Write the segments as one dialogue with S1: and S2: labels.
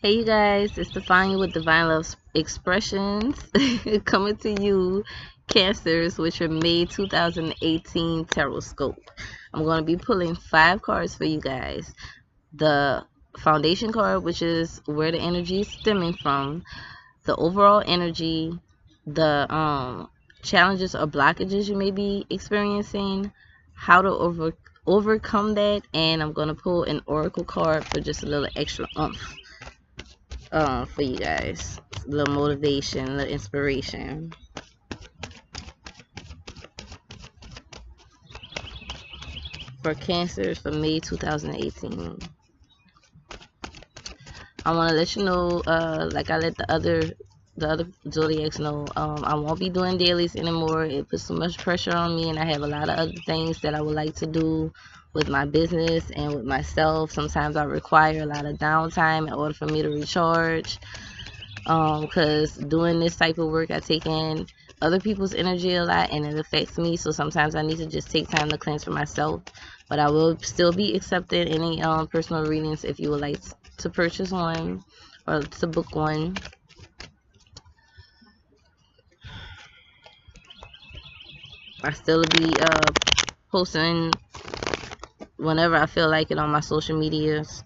S1: Hey you guys, it's Stefania with Divine Love Expressions coming to you, Cancers, with your May 2018 Tarotscope. I'm going to be pulling 5 cards for you guys. The foundation card, which is where the energy is stemming from, the overall energy, the challenges or blockages you may be experiencing, how to overcome that, and I'm going to pull an oracle card for just a little extra oomph for you guys. A little motivation, a little inspiration. For Cancers for May 2018. I want to let you know, like I let the other zodiacs know, I won't be doing dailies anymore. It puts so much pressure on me, and I have a lot of other things that I would like to do with my business and with myself. Sometimes I require a lot of downtime in order for me to recharge, because doing this type of work, I take in other people's energy a lot, and it affects me. So sometimes I need to just take time to cleanse for myself. But I will still be accepting any personal readings if you would like to purchase one or to book one. I still be posting whenever I feel like it on my social medias.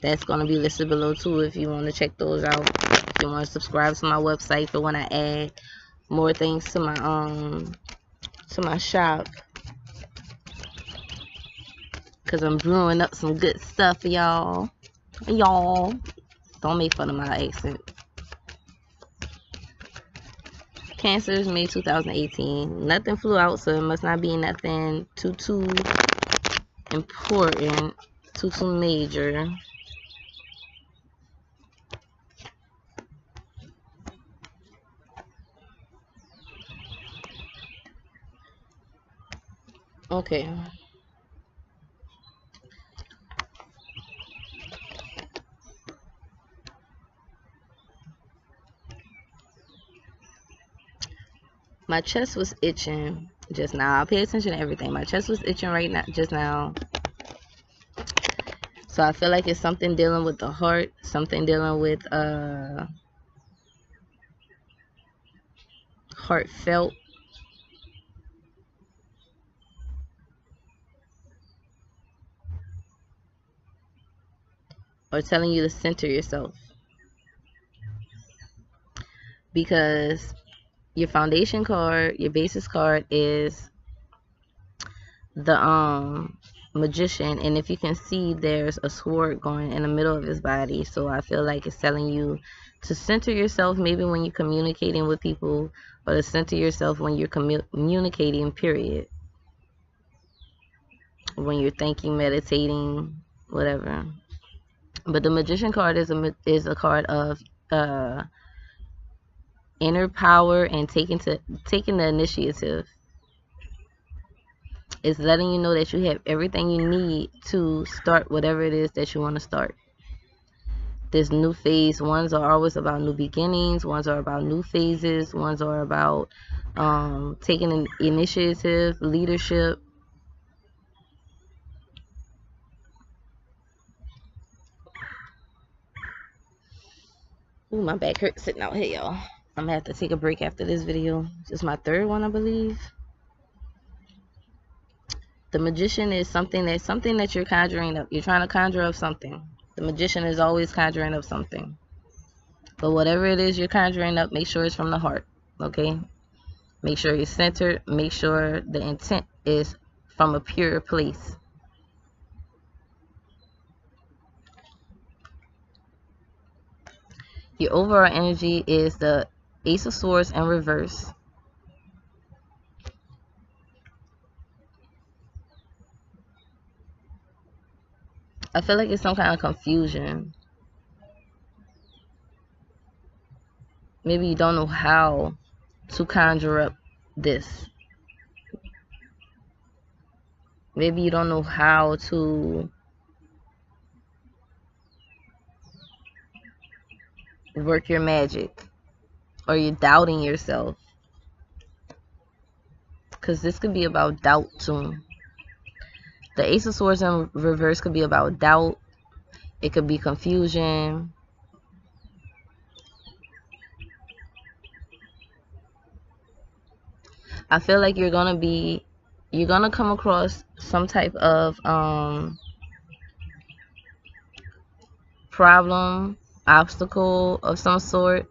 S1: That's going to be listed below too if you want to check those out. If you want to subscribe to my website for when I add more things to my shop, because I'm brewing up some good stuff for y'all. Don't make fun of my accent. Cancers, May 2018. Nothing flew out, so it must not be nothing too important, too major. Okay. My chest was itching just now. I'll pay attention to everything. My chest was itching right now, just now. So I feel like it's something dealing with the heart, something dealing with heartfelt. Or telling you to center yourself. Because your foundation card, your basis card is the magician, and if you can see, there's a sword going in the middle of his body. So I feel like it's telling you to center yourself, maybe when you're communicating with people, or to center yourself when you're communicating, period. When you're thinking, meditating, whatever. But the magician card is a card of inner power and taking the initiative. It's letting you know that you have everything you need to start whatever it is that you want to start. This new phase, ones are always about new beginnings, ones are about new phases, ones are about taking an initiative, leadership. Ooh, my back hurts sitting out here, y'all. I'm gonna have to take a break after this video. This is my 3rd one, I believe. The magician is something that you're conjuring up. You're trying to conjure up something. The magician is always conjuring up something. But whatever it is you're conjuring up, make sure it's from the heart, okay? Make sure you're centered. Make sure the intent is from a pure place. Your overall energy is the Ace of Swords in reverse. I feel like it's some kind of confusion. Maybe you don't know how to conjure up this. Maybe you don't know how to work your magic, or you're doubting yourself. Because this could be about doubt too. The Ace of Swords in reverse could be about doubt. It could be confusion. I feel like you're gonna come across some type of problem, obstacle of some sort,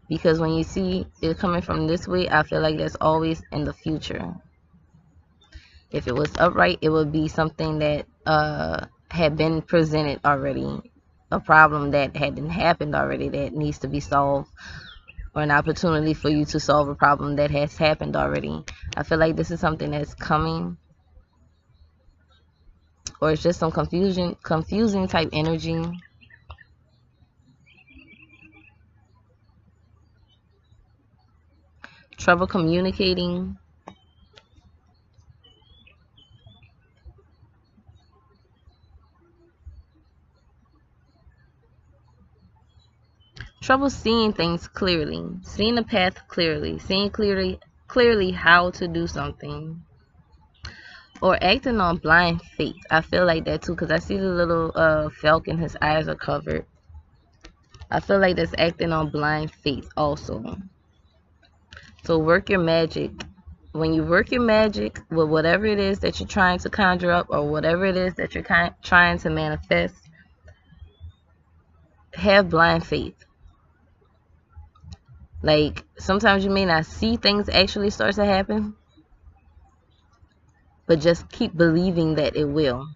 S1: because when you see it coming from this way, I feel like that's always in the future. If it was upright, it would be something that had been presented already, a problem that hadn't happened already that needs to be solved, or an opportunity for you to solve a problem that has happened already. I feel like this is something that's coming, or it's just some confusing type energy. Trouble communicating. Trouble seeing things clearly, seeing the path clearly, seeing clearly how to do something, or acting on blind faith. I feel like that too, because I see the little falcon, his eyes are covered. I feel like that's acting on blind faith also. So work your magic. When you work your magic with whatever it is that you're trying to conjure up, or whatever it is that you're trying to manifest, have blind faith. Like, sometimes you may not see things actually start to happen, but just keep believing that it will.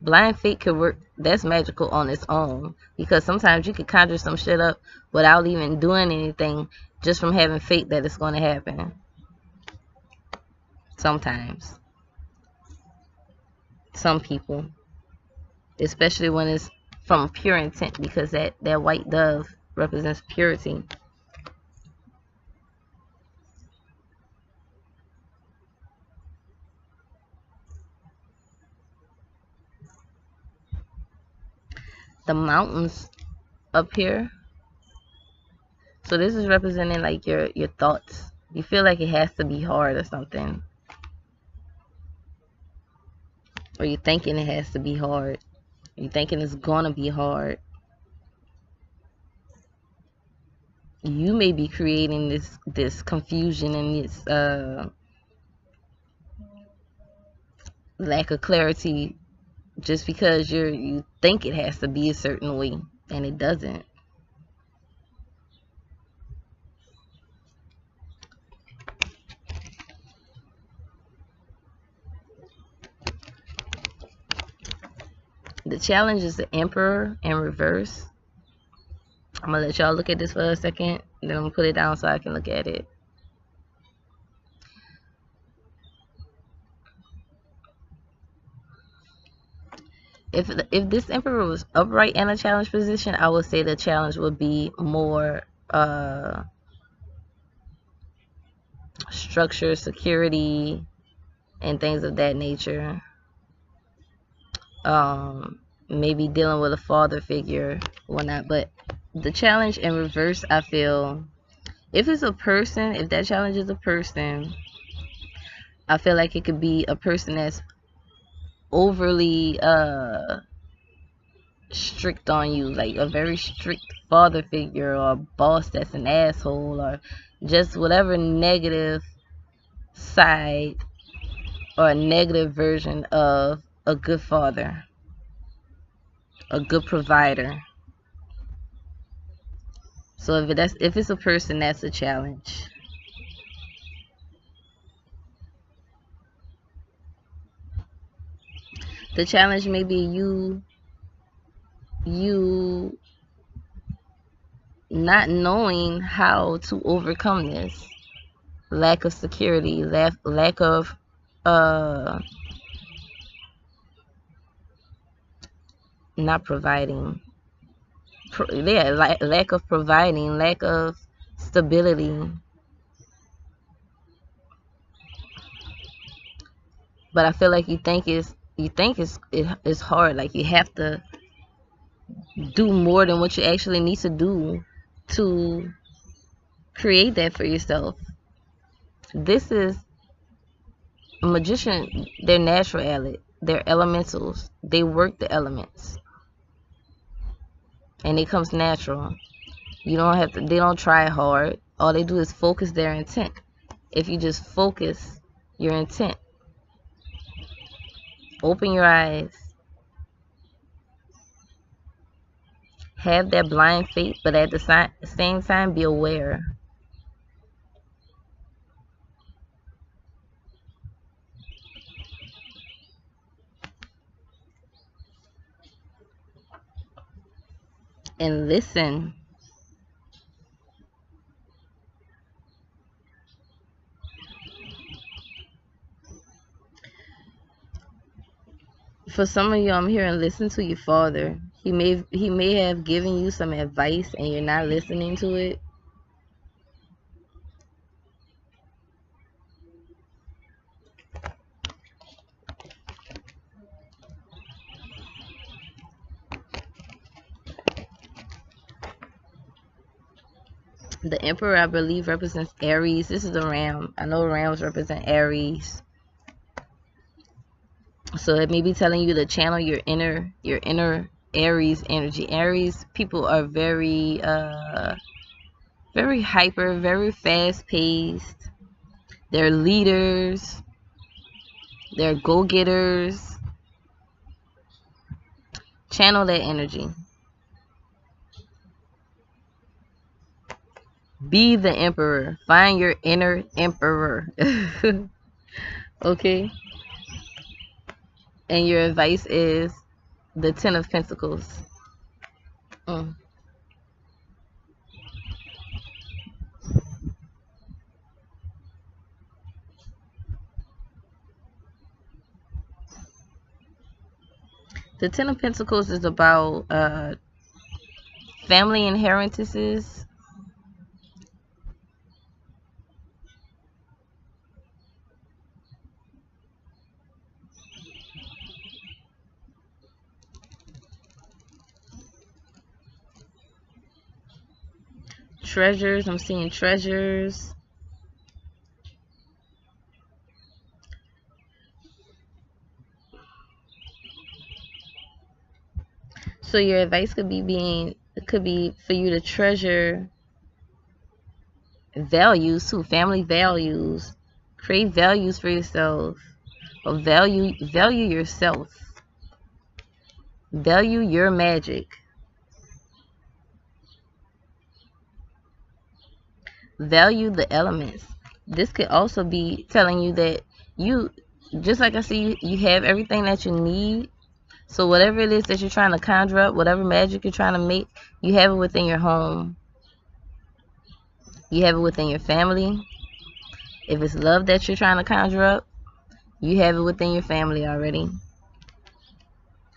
S1: Blind faith could work. That's magical on its own, because sometimes you could conjure some shit up without even doing anything, just from having faith that it's going to happen. Sometimes. Some people. Especially when it's from pure intent, because that white dove represents purity. The mountains up here. So this is representing like your thoughts. You feel like it has to be hard or something. Or you're thinking it has to be hard. You're thinking it's gonna be hard. You may be creating this confusion and this lack of clarity, just because you think it has to be a certain way, and it doesn't. The challenge is the Emperor in reverse. I'm gonna let y'all look at this for a second, then I'm gonna put it down so I can look at it. If this Emperor was upright in a challenge position, I would say the challenge would be more structure, security, and things of that nature. Maybe dealing with a father figure, whatnot. But the challenge in reverse, I feel, if it's a person, if that challenge is a person, I feel like it could be a person that's overly strict on you, like a very strict father figure, or a boss that's an asshole, or just whatever negative side or a negative version of a good father, a good provider. So if it's a person, that's a challenge. The challenge may be you not knowing how to overcome this lack of security, lack of not providing, lack of providing, lack of stability. But I feel like you think it's hard, like you have to do more than what you actually need to do to create that for yourself. This is a magician. They're natural, they're elementals. They work the elements, and it comes natural. You don't have to. They don't try hard. All they do is focus their intent, if you just focus your intent. Open your eyes. Have that blind faith, but at the same time, be aware. And listen. For some of you, I'm hearing listen to your father. He may have given you some advice and you're not listening to it. The Emperor, I believe, represents Aries. This is the Ram. I know Rams represent Aries. So it may be telling you to channel your inner Aries energy. Aries people are very hyper, very fast-paced. They're leaders. They're go-getters. Channel that energy. Be the emperor. Find your inner emperor. Okay? And your advice is the Ten of Pentacles. The Ten of Pentacles is about family inheritances. Treasures. I'm seeing treasures. So your advice could be for you to treasure values too, family values. Create values for yourself. Or value yourself. Value your magic. Value the elements. This could also be telling you that you, just like I see, you have everything that you need. So whatever it is that you're trying to conjure up, whatever magic you're trying to make, you have it within your home. You have it within your family. If it's love that you're trying to conjure up, you have it within your family already.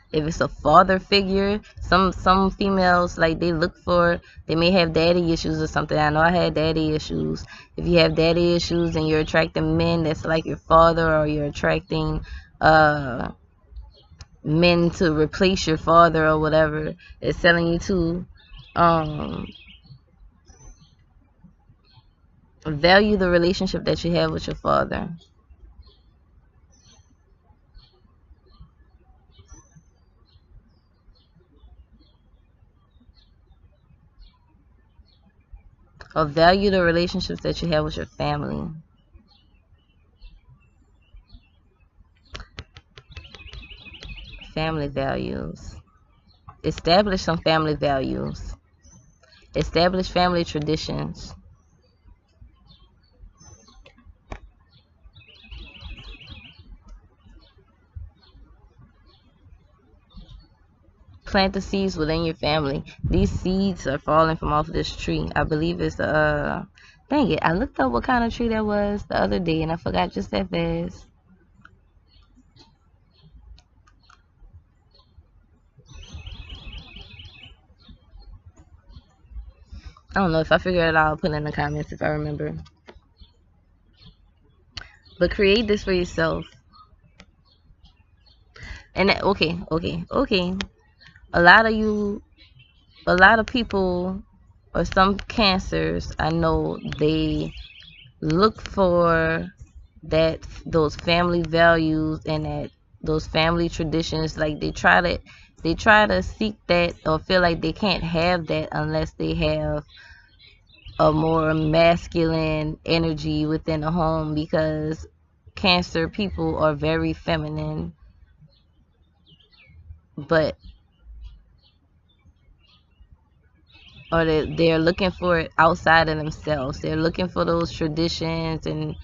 S1: If it's a father figure, some females, like, they may have daddy issues or something. I know I had daddy issues. If you have daddy issues and you're attracting men that's like your father, or you're attracting men to replace your father or whatever, it's telling you to value the relationship that you have with your father. Or value the relationships that you have with your family. Family values. Establish some family values. Establish family traditions. Plant the seeds within your family. These seeds are falling from off this tree. I believe it's dang it, I looked up what kind of tree that was the other day and I forgot just that fast. I don't know. If I figure it out, I'll put it in the comments if I remember. But create this for yourself. And okay. A lot of people, or some cancers, I know, they look for those family values and those family traditions. Like, they try to seek that, or feel like they can't have that unless they have a more masculine energy within the home, because Cancer people are very feminine, but or they're looking for it outside of themselves. They're looking for those traditions and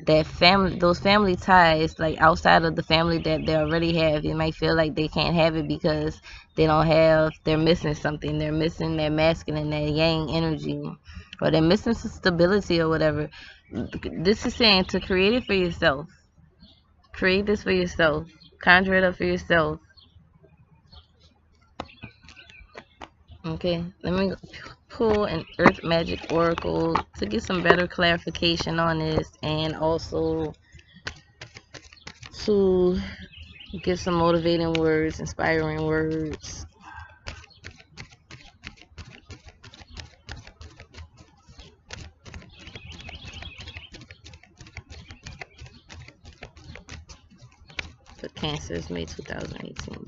S1: that family, those family ties, like outside of the family that they already have. They might feel like they can't have it because they're missing something. They're missing that masculine, that yang energy, or they're missing some stability or whatever. This is saying to create it for yourself. Create this for yourself. Conjure it up for yourself. Okay, let me pull an Earth Magic Oracle to get some better clarification on this, and also to give some motivating words, inspiring words. For Cancers, May 2018.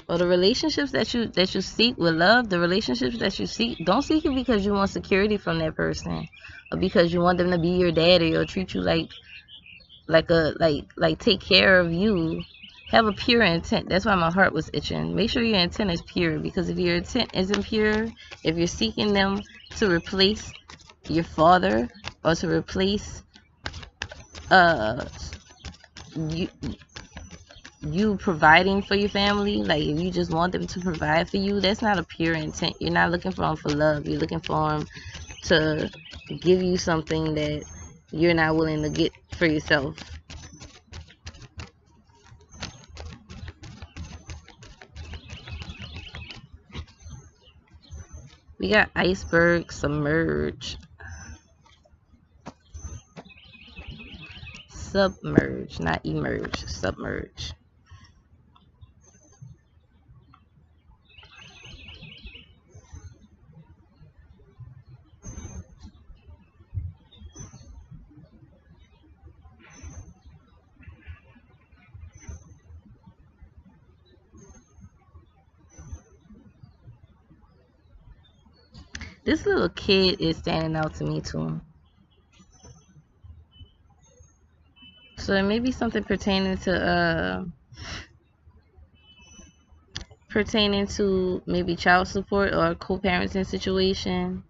S1: Or the relationships that you seek with love, the relationships that you seek, don't seek it because you want security from that person, or because you want them to be your daddy or treat you like take care of you. Have a pure intent. That's why my heart was itching. Make sure your intent is pure, because if your intent isn't pure, if you're seeking them to replace your father, or to replace you providing for your family, like if you just want them to provide for you, that's not a pure intent. You're not looking for them for love. You're looking for them to give you something that you're not willing to get for yourself. We got iceberg, submerge, submerge, not emerge, submerge. This little kid is standing out to me too. So it may be something pertaining to maybe child support or a co-parenting situation.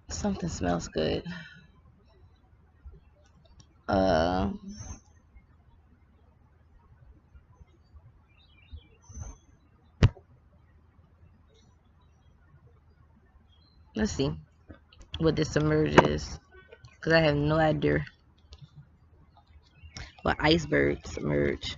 S1: Something smells good. Let's see what this submerge is, because I have no idea what iceberg submerge.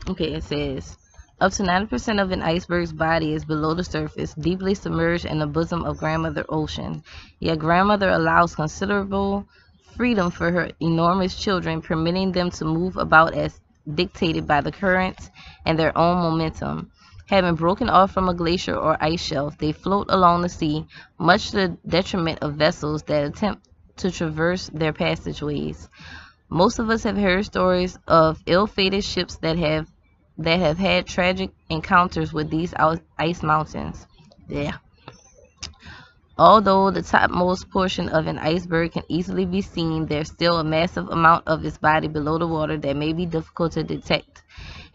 S1: Okay, it says up to 90% of an iceberg's body is below the surface, deeply submerged in the bosom of Grandmother Ocean. Yet Grandmother allows considerable freedom for her enormous children, permitting them to move about as dictated by the currents and their own momentum. Having broken off from a glacier or ice shelf, they float along the sea, much to the detriment of vessels that attempt to traverse their passageways. Most of us have heard stories of ill-fated ships that have had tragic encounters with these ice mountains. Yeah. Although the topmost portion of an iceberg can easily be seen, there's still a massive amount of its body below the water that may be difficult to detect.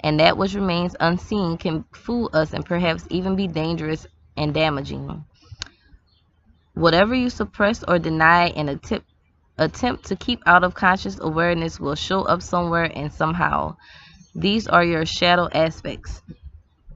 S1: And that which remains unseen can fool us and perhaps even be dangerous and damaging. Whatever you suppress or deny and attempt to keep out of conscious awareness will show up somewhere and somehow. These are your shadow aspects.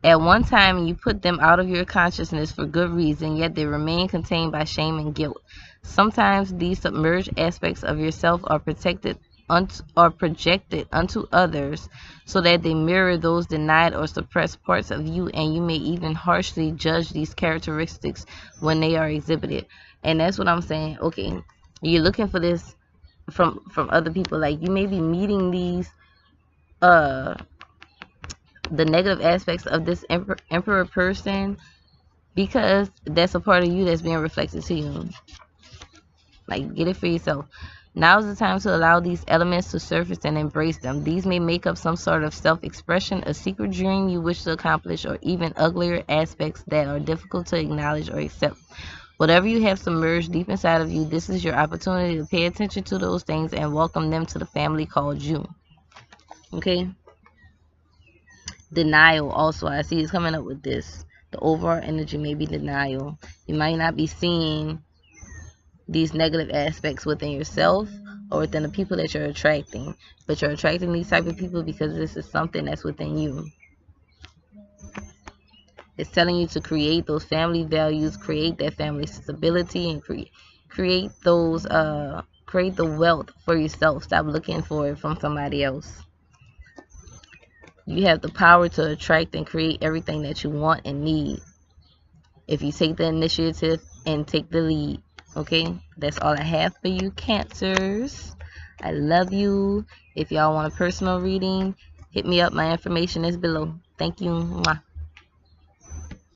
S1: At one time, you put them out of your consciousness for good reason, yet they remain contained by shame and guilt. Sometimes these submerged aspects of yourself are projected unto others, so that they mirror those denied or suppressed parts of you, and you may even harshly judge these characteristics when they are exhibited. And that's what I'm saying. Okay, You're looking for this from other people. Like, you may be meeting these the negative aspects of this emperor person because that's a part of you that's being reflected to you. Like, get it for yourself. Now is the time to allow these elements to surface and embrace them. These may make up some sort of self-expression, a secret dream you wish to accomplish, or even uglier aspects that are difficult to acknowledge or accept. Whatever you have submerged deep inside of you, this is your opportunity to pay attention to those things and welcome them to the family called you. Okay? Denial also, I see, is coming up with this. The overall energy may be denial. You might not be seeing these negative aspects within yourself or within the people that you're attracting, but you're attracting these type of people because this is something that's within you. It's telling you to create those family values, create that family stability, and create those create the wealth for yourself. Stop looking for it from somebody else. You have the power to attract and create everything that you want and need if you take the initiative and take the lead. Okay, that's all I have for you, Cancers. I love you. If y'all want a personal reading, hit me up. My information is below. Thank you. Mwah.